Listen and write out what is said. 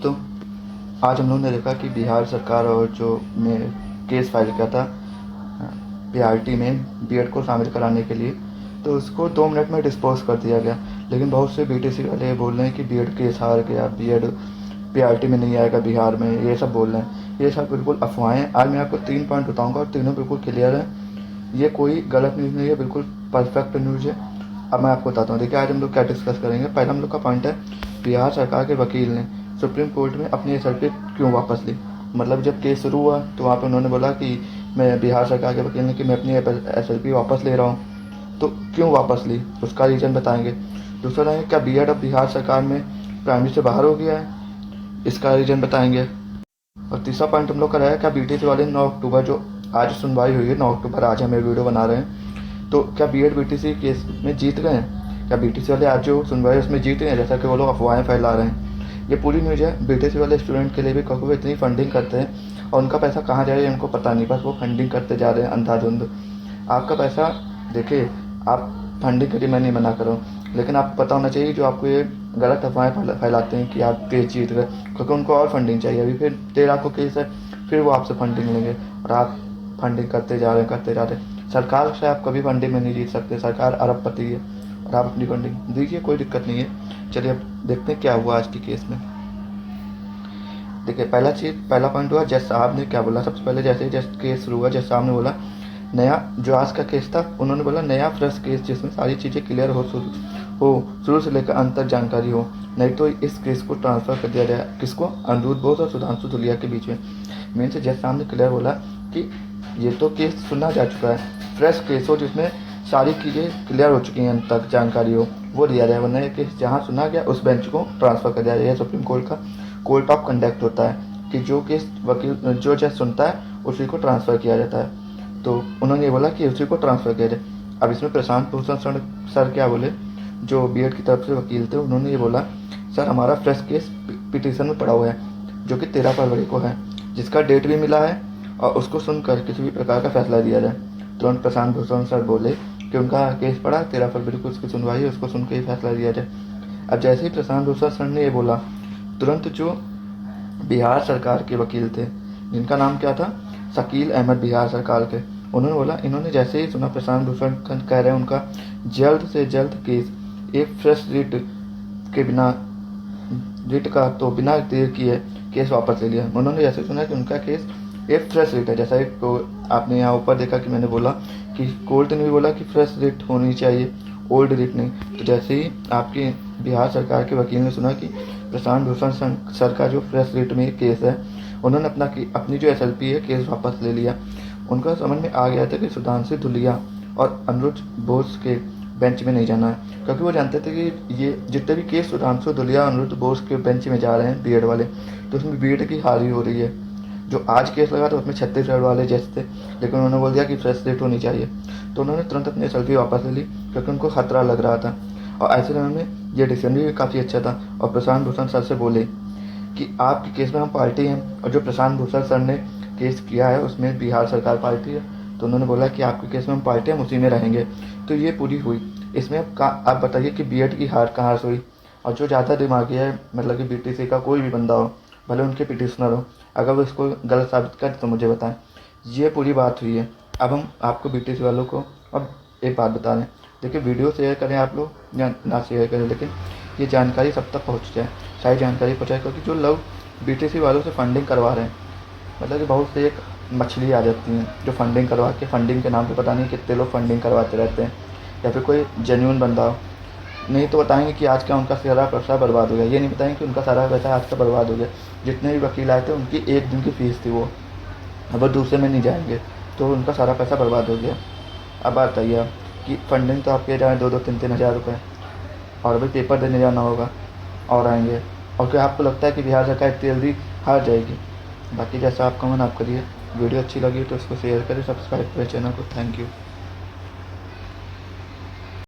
तो आज हम लोगों ने देखा कि बिहार सरकार और जो मैं केस फाइल किया था पीआरटी में बीएड को शामिल कराने के लिए, तो उसको 2 मिनट में डिस्पोज कर दिया गया। लेकिन बहुत से बीटीसी वाले बोल रहे हैं कि बीएड केस हार गया, बीएड पीआरटी में नहीं आएगा बिहार में, ये सब बोल रहे हैं। ये सब बिल्कुल अफवाहें हैं। आज मैं आपको 3 पॉइंट बताऊंगा और तीनों बिल्कुल क्लियर है। ये कोई गलत न्यूज़ नहीं है, बिल्कुल परफेक्ट न्यूज़ है। अब मैं आपको बताता हूँ। देखिए, आज हम लोग क्या डिस्कस करेंगे। पहला हम लोग का पॉइंट है, बिहार सरकार के वकील ने सुप्रीम कोर्ट में अपनी एसएलपी क्यों वापस ली। मतलब जब केस शुरू हुआ तो वहाँ पे उन्होंने बोला कि मैं बिहार सरकार के वकील ने कि मैं अपनी एसएलपी वापस ले रहा हूँ। तो क्यों वापस ली, उसका रीज़न बताएंगे। दूसरा है, क्या बीएड अब बिहार सरकार में प्राइमरी से बाहर हो गया है, इसका रीज़न बताएंगे। और तीसरा पॉइंट हम लोग का है, क्या बीटीसी वाले 9 अक्टूबर जो आज सुनवाई हुई है, 9 अक्टूबर आज हम वीडियो बना रहे हैं, तो क्या बीएड बीटीसी केस में जीत गए हैं। क्या बीटीसी वाले आज जो सुनवाई उसमें जीत गए हैं, जैसा कि वो लोग अफवाहें फैला रहे हैं। ये पूरी न्यूज़ है। बीटीसी वाले स्टूडेंट के लिए भी, क्योंकि वो इतनी फंडिंग करते हैं और उनका पैसा कहाँ जा रहा है उनको पता नहीं, बस वो फंडिंग करते जा रहे हैं अंधाधुंध। आपका पैसा, देखिए, आप फंडिंग के लिए मैं नहीं मना कर रहा हूँ, लेकिन आपको पता होना चाहिए जो आपको ये गलत अफवाहें फैलाते हैं कि आप केस जीत गए, क्योंकि उनको और फंडिंग चाहिए। अभी फिर 13 को केस है, फिर वो आपसे फंडिंग लेंगे और आप फंडिंग करते जा रहे हैं। सरकार से आप कभी फंडिंग में नहीं जीत सकते। सरकार अरबपति है और आप अपनी फंडिंग दीजिए, कोई दिक्कत नहीं है। चलिए अब देखते हैं क्या हुआ आज के केस में। देखिए, पहला पॉइंट हुआ, जज साहब ने क्या बोला। सबसे पहले जैसे ही जज केस शुरू हुआ, जज साहब ने बोला नया जो आज का केस था, उन्होंने बोला नया फ्रेश केस जिसमें सारी चीज़ें क्लियर हो शुरू से लेकर अंत तक जानकारी हो, नहीं तो इस केस को ट्रांसफ़र कर दिया जाए। किसको, अनिरुद्ध बोस और सुधांशु धुलिया के बीच में। मेन से जज साहब ने क्लियर बोला कि ये तो केस सुना जा चुका है, फ्रेश केस हो जिसमें सारी चीज़ें क्लियर हो चुकी हैं, अंत तक जानकारी हो, वो दिया जाए। वरना ये केस जहाँ सुना गया उस बेंच को ट्रांसफ़र कर दिया जाए। सुप्रीम कोर्ट का कोर्ट ऑफ कंडक्ट होता है कि जो केस वकील जो जज सुनता है उसी को ट्रांसफ़र किया जाता है। तो उन्होंने ये बोला कि उसी को ट्रांसफ़र किया जाए। अब इसमें प्रशांत भूषण सर क्या बोले, जो बीएड की तरफ से वकील थे, उन्होंने ये बोला, सर हमारा फ्रेश केस पिटीशन में पड़ा हुआ है जो कि 13 फरवरी को है, जिसका डेट भी मिला है, और उसको सुनकर किसी भी प्रकार का फैसला दिया जाए। तुरंत प्रशांत भूषण सर बोले कि उनका केस पड़ा 13 फरवरी को, उसकी सुनवाई है, उसको सुन के ही फैसला दिया जाए। अब जैसे ही प्रशांत भूषण सर ने ये बोला, तुरंत जो बिहार सरकार के वकील थे, जिनका नाम क्या था, शकील अहमद, बिहार सरकार के, उन्होंने बोला, इन्होंने जैसे ही सुना प्रशांत भूषण कह रहे हैं उनका जल्द से जल्द केस एक फ्रेश रिट के बिना रिट का तो बिना देर किए केस वापस ले लिया। उन्होंने जैसे सुना कि उनका केस एक फ्रेश रिट है, जैसा एक तो आपने यहाँ ऊपर देखा कि मैंने बोला कि कोर्ट ने भी बोला कि फ्रेश रिट होनी चाहिए, ओल्ड रिट नहीं। तो जैसे ही आपकी बिहार सरकार के वकील ने सुना कि प्रशांत भूषण सर का जो फ्रेश रिट में केस है, उन्होंने अपनी जो एसएलपी है केस वापस ले लिया। उनका समझ में आ गया था कि सुधांशु धुलिया और अनिरुद्ध बोस के बेंच में नहीं जाना है, क्योंकि वो जानते थे कि ये जितने भी केस सुधांशु धुलिया अनिरुद्ध बोस के बेंच में जा रहे हैं बीएड वाले, तो उसमें बीएड की हारी हो रही है। जो आज केस लगा था उसमें छत्तीसगढ़ वाले जज थे, लेकिन उन्होंने बोल दिया कि फ्रेश रिट होनी चाहिए। तो उन्होंने तुरंत अपनी एसएलपी वापस ले ली, क्योंकि उनको खतरा लग रहा था। और ऐसे समय में ये डिसीजन भी काफ़ी अच्छा था। और प्रशांत भूषण सर से बोले कि आपके केस में हम पार्टी हैं, और जो प्रशांत भूषण सर ने केस किया है उसमें बिहार सरकार पार्टी है, तो उन्होंने बोला कि आपके केस में हम पार्टी हम उसी में रहेंगे। तो ये पूरी हुई। इसमें आप बताइए कि बीएड की हार कहाँ से हुई। और जो ज़्यादा दिमागी है, मतलब कि बीटीसी का कोई भी बंदा हो, भले उनके पिटिशनर हो, अगर वो इसको गलत साबित कर तो मुझे बताएं। ये पूरी बात हुई है। अब हम आपको बीटीसी वालों को अब एक बात बता रहे हैं। देखिए, वीडियो शेयर करें आप लोग या ना शेयर करें, लेकिन ये जानकारी सब तक पहुँच जाए, सारी जानकारी पहुँचाए, क्योंकि जो लोग बीटीसी वालों से फंडिंग करवा रहे हैं, मतलब कि बहुत से एक मछली आ जाती हैं जो फंडिंग करवा के, फंडिंग के नाम पे पता नहीं कितने लोग फंडिंग करवाते रहते हैं, या फिर कोई जेन्युइन बंदा हो। नहीं तो बताएंगे कि आज का उनका सारा पैसा बर्बाद हो गया, ये नहीं बताएंगे कि उनका सारा पैसा आज का बर्बाद हो गया। जितने भी वकील आए थे उनकी 1 दिन की फ़ीस थी, वो अब वो दूसरे में नहीं जाएंगे, तो उनका सारा पैसा बर्बाद हो गया। अब बात बताइए आप कि फंडिंग तो आपके जाए 2-2, 3-3 हज़ार रुपये, और अभी पेपर देने जाना होगा और आएंगे। और क्या आपको लगता है कि बिहार सरकार इतनी जल्दी हार जाएगी। बाकी जैसा आपका मन आप करिए। वीडियो अच्छी लगी तो इसको शेयर करें, सब्सक्राइब करें चैनल को। Thank you.